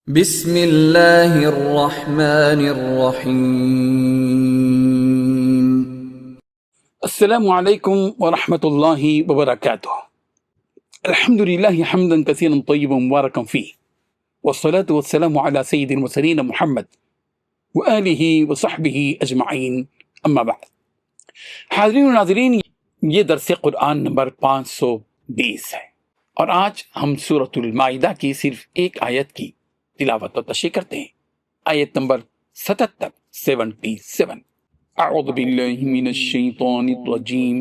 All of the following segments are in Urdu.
بسم اللہ الرحمن الرحیم۔ السلام علیکم ورحمۃ اللہ وبرکاتہ۔ الحمد للہ حمدا کثیرا طیبا مبارکا فیہ، والصلاة والسلام علی سید المرسلین محمد وآلہ وصحبہ اجمعین، اما بعد۔ حاضرین و ناظرین، یہ درس قرآن نمبر 520 ہے، اور آج ہم سورۃ المائدہ کی صرف ایک آیت کی تلاوت و تشریح کرتے ہیں۔ آیت نمبر 77 اعوذ باللہ من الشیطان الرجیم،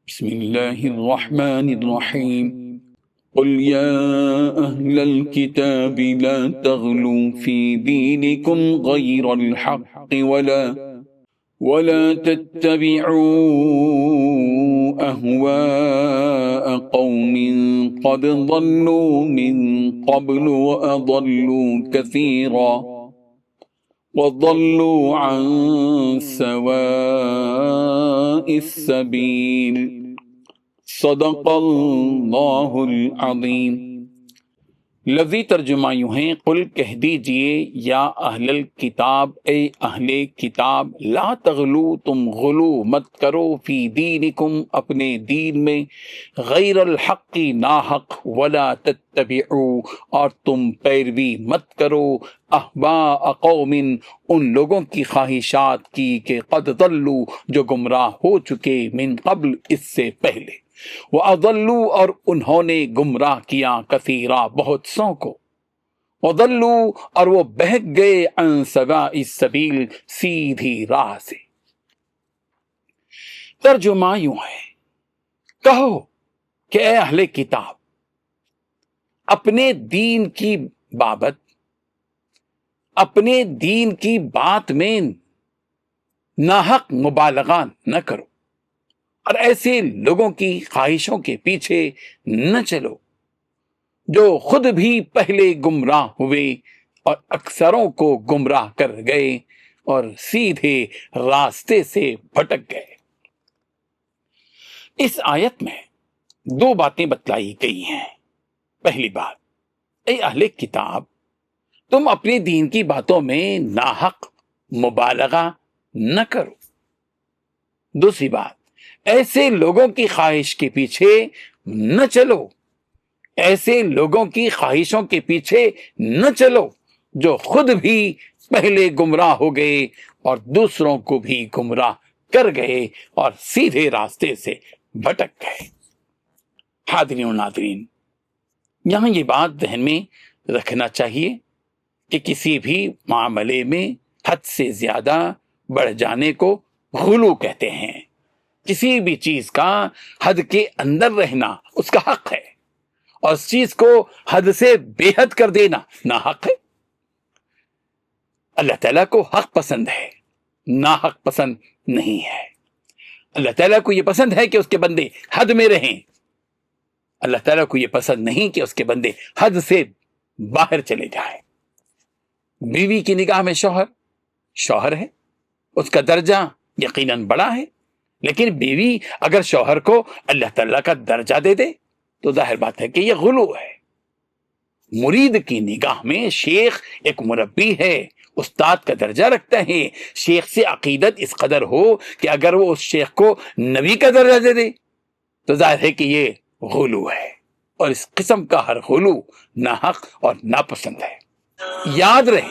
بسم اللہ الرحمن الرحیم۔ قل یا اہل الكتاب لا تغلوا فی دینکم غیر الحق ولا تتبعوا اہواء قوم قد ضلوا من قبل وضلوا عن سواء السبیل، صدق اللہ العظیم۔ لفظی ترجمہ یوں ہیں، قل کہہ دیجئے یا اہل الکتاب، اے اہل کتاب، لا تغلو، تم غلو مت کرو، فی دینکم، اپنے دین میں، غیر الحق، ناحق، ولا تتبعوا، اور تم پیروی مت کرو، اہواء قوم، ان لوگوں کی خواہشات کی کہ قد ضلوا، جو گمراہ ہو چکے، من قبل، اس سے پہلے، وَأَضَلُّوا، اور انہوں نے گمراہ کیا، کثیرا، بہت سو کو، وَضَلُّوا، اور وہ بہک گئے، عن سواء السبیل، سیدھی راہ سے۔ ترجمہ یوں ہے، کہو کہ اے اہل کتاب، اپنے دین کی بابت، اپنے دین کی بات میں ناحق مبالغہ نہ کرو، اور ایسے لوگوں کی خواہشوں کے پیچھے نہ چلو جو خود بھی پہلے گمراہ ہوئے اور اکثروں کو گمراہ کر گئے اور سیدھے راستے سے بھٹک گئے۔ اس آیت میں دو باتیں بتلائی گئی ہیں۔ پہلی بات، اے اہل کتاب، تم اپنے دین کی باتوں میں ناحق مبالغہ نہ کرو۔ دوسری بات، ایسے لوگوں کی خواہش کے پیچھے نہ چلو، ایسے لوگوں کی خواہشوں کے پیچھے نہ چلو جو خود بھی پہلے گمراہ ہو گئے اور دوسروں کو بھی گمراہ کر گئے اور سیدھے راستے سے بھٹک گئے۔ حاضرین و ناظرین، یہاں یہ بات ذہن میں رکھنا چاہیے کہ کسی بھی معاملے میں حد سے زیادہ بڑھ جانے کو غلو کہتے ہیں۔ کسی بھی چیز کا حد کے اندر رہنا اس کا حق ہے، اور اس چیز کو حد سے بے حد کر دینا ناحق ہے۔ اللہ تعالیٰ کو حق پسند ہے، ناحق پسند نہیں ہے۔ اللہ تعالیٰ کو یہ پسند ہے کہ اس کے بندے حد میں رہیں، اللہ تعالیٰ کو یہ پسند نہیں کہ اس کے بندے حد سے باہر چلے جائیں۔ بیوی کی نگاہ میں شوہر ہے، اس کا درجہ یقیناً بڑا ہے، لیکن بیوی اگر شوہر کو اللہ تعالیٰ کا درجہ دے دے تو ظاہر بات ہے کہ یہ غلو ہے۔ مرید کی نگاہ میں شیخ ایک مربی ہے، استاد کا درجہ رکھتا ہے۔ شیخ سے عقیدت اس قدر ہو کہ اگر وہ اس شیخ کو نبی کا درجہ دے دے تو ظاہر ہے کہ یہ غلو ہے، اور اس قسم کا ہر غلو ناحق اور ناپسند ہے۔ یاد رہے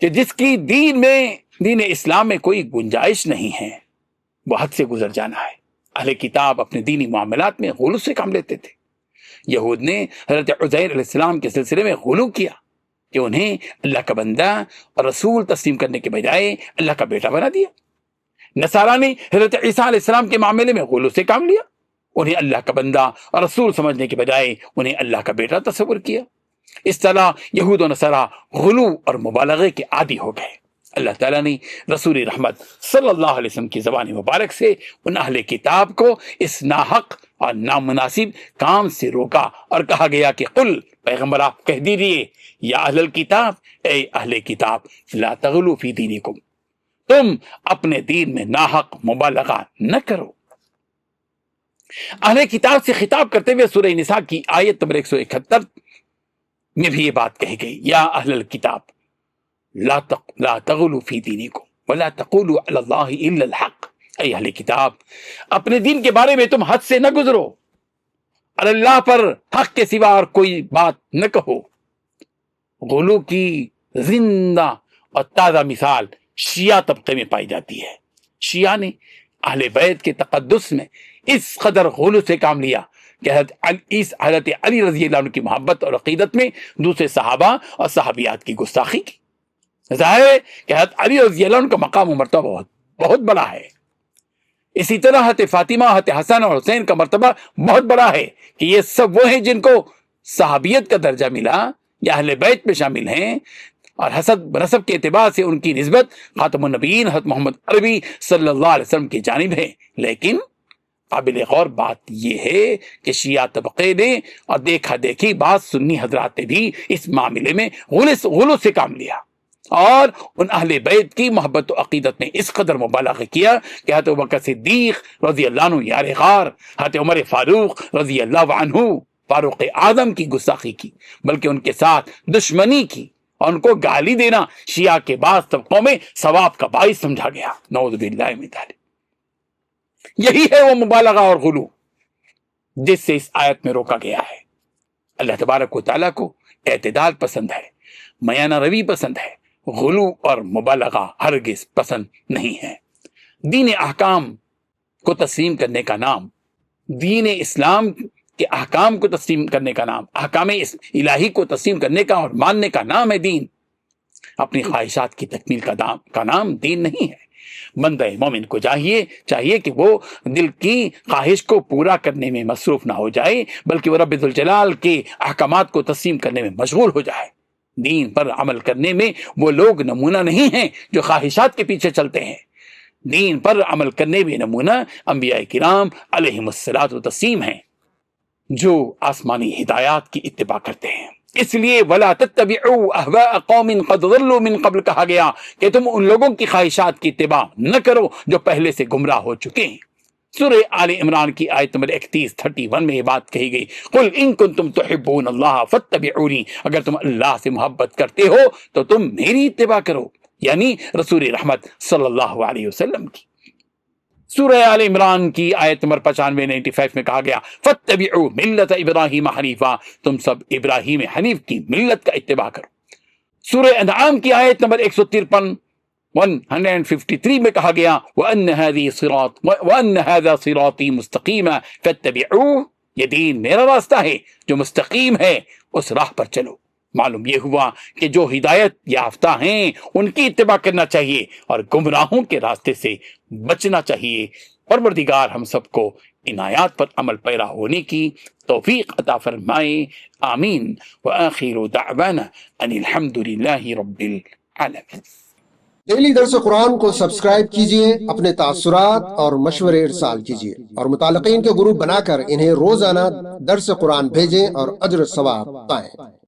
کہ جس کی دین اسلام میں کوئی گنجائش نہیں ہے، وہ حد سے گزر جانا ہے۔ اہل کتاب اپنے دینی معاملات میں غلو سے کام لیتے تھے۔ یہود نے حضرت عزیر علیہ السلام کے سلسلے میں غلو کیا کہ انہیں اللہ کا بندہ اور رسول تسلیم کرنے کے بجائے اللہ کا بیٹا بنا دیا۔ نصارہ نے حضرت عیسیٰ علیہ السلام کے معاملے میں غلو سے کام لیا، انہیں اللہ کا بندہ اور رسول سمجھنے کے بجائے انہیں اللہ کا بیٹا تصور کیا۔ اس طرح یہود و نصارہ غلو اور مبالغے کے عادی ہو گئے۔ اللہ تعالیٰ نے رسول رحمت صلی اللہ علیہ وسلم کی زبان مبارک سے ان اہل کتاب کو اس ناحق اور نامناسب کام سے روکا اور کہا گیا کہ قل، پیغمبر آپ کہہ دیجئے، یا اہل الکتاب، اے اہل کتاب، لا تغلو فی دینکم، تم اپنے دین میں ناحق مبالغہ نہ کرو۔ اہل کتاب سے خطاب کرتے ہوئے سورہ نساء کی آیت نمبر 171 میں بھی یہ بات کہی گئی، یا اہل الکتاب لا تغلوا فی دینکم ولا تقولوا علی اللہ الا الحق، اے اہل کتاب اپنے دین کے بارے میں تم حد سے نہ گزرو، اور اللہ پر حق کے سوا اور کوئی بات نہ کہو۔ غلو کی زندہ اور تازہ مثال شیعہ طبقے میں پائی جاتی ہے۔ شیعہ نے اہل بیت کے تقدس میں اس قدر غلو سے کام لیا کہ حضرت علی رضی اللہ عنہ کی محبت اور عقیدت میں دوسرے صحابہ اور صحابیات کی گستاخی کی۔ ظاہر ہے کہ حضرت علی رضی اللہ عنہ کا مقام و مرتبہ بہت بڑا ہے۔ اسی طرح حضرت فاطمہ، حضرت حسن اور حسین کا مرتبہ بہت بڑا ہے کہ یہ سب وہ ہیں جن کو صحابیت کا درجہ ملا یا اہل بیت میں شامل ہیں، اور حسب نسب کے اعتبار سے ان کی نسبت خاتم النبیین حضرت محمد عربی صلی اللہ علیہ وسلم کی جانب ہے۔ لیکن قابل غور بات یہ ہے کہ شیعہ طبقے نے اور دیکھا دیکھی بعض سنی حضرات نے بھی اس معاملے میں غلو سے کام لیا، اور ان اہل بیت کی محبت و عقیدت میں اس قدر مبالغہ کیا کہ حضرت ابوبکر صدیق رضی اللہ عنہ یار غار، حضرت عمر فاروق رضی اللہ عنہ فاروق اعظم کی گستاخی کی، بلکہ ان کے ساتھ دشمنی کی، اور ان کو گالی دینا شیعہ کے بعض طبقوں میں ثواب کا باعث سمجھا گیا۔ نعوذ باللہ من ذالک۔ یہی ہے وہ مبالغہ اور غلو جس سے اس آیت میں روکا گیا ہے۔ اللہ تبارک و تعالیٰ کو اعتدال پسند ہے، میانہ روی پسند ہے، غلو اور مبالغہ ہرگز پسند نہیں ہے۔ دین احکام کو تسلیم کرنے کا نام، دین اسلام کے احکام کو تسلیم کرنے کا نام، احکام الہی کو تسلیم کرنے کا اور ماننے کا نام ہے دین۔ اپنی خواہشات کی تکمیل کا نام دین نہیں ہے۔ بندہ مومن کو چاہیے کہ وہ دل کی خواہش کو پورا کرنے میں مصروف نہ ہو جائے، بلکہ وہ رب ذوالجلال کے احکامات کو تسلیم کرنے میں مشغول ہو جائے۔ دین پر عمل کرنے میں وہ لوگ نمونہ نہیں ہیں جو خواہشات کے پیچھے چلتے ہیں۔ دین پر عمل کرنے میں نمونہ انبیاء کرام علیہم الصلاۃ والتسلیم ہیں، جو آسمانی ہدایات کی اتباع کرتے ہیں۔ اس لیے وَلَا تَتَّبِعُوا أَهْوَاءَ قَوْمٍ قَدْ ضَلُّوا مِن قَبْلُ کہا گیا کہ تم ان لوگوں کی خواہشات کی اتباع نہ کرو جو پہلے سے گمراہ ہو چکے ہیں۔ سورہ آل عمران کی آیت نمبر 31 میں یہ بات کہی گئی، قُلْ إِن كُنتُمْ تُحِبُّونَ اللَّهَ فَاتَّبِعُونِي، اگر تم اللہ سے محبت کرتے ہو تو تم میری اتباع کرو، یعنی رسول رحمت صلی اللہ علیہ وسلم کی۔ سورہ آل عمران کی آیت نمبر 95 میں کہا گیا فَاتَّبِعُوا مِلَّةَ إِبْرَاهِيمَ حَنِيفًا، تم سب ابراہیم حنیف کی ملت کا اتباع کرو۔ سورہ انعام کی آیت نمبر 153 میں کہا گیا وَأَنَّ هَذَا صِرَاطِي مُسْتَقِيمًا فَاتَّبِعُوهُ، یہ دین میرا راستہ ہے جو مستقیم ہے، اس راہ پر چلو۔ معلوم یہ ہوا کہ جو ہدایت یافتہ ہیں ان کی اتباع کرنا چاہیے اور گمراہوں کے راستے سے بچنا چاہیے۔ پروردگار ہم سب کو ان آیات پر عمل پیرا ہونے کی توفیق عطا فرمائے، آمین۔ وآخر دعوانا ان الحمد للہ رب العالمین۔ ڈیلی درس قرآن کو سبسکرائب کیجئے، اپنے تاثرات اور مشورے ارسال کیجئے، اور متعلقین کے گروپ بنا کر انہیں روزانہ درس قرآن بھیجیں اور اجر ثواب پائیں۔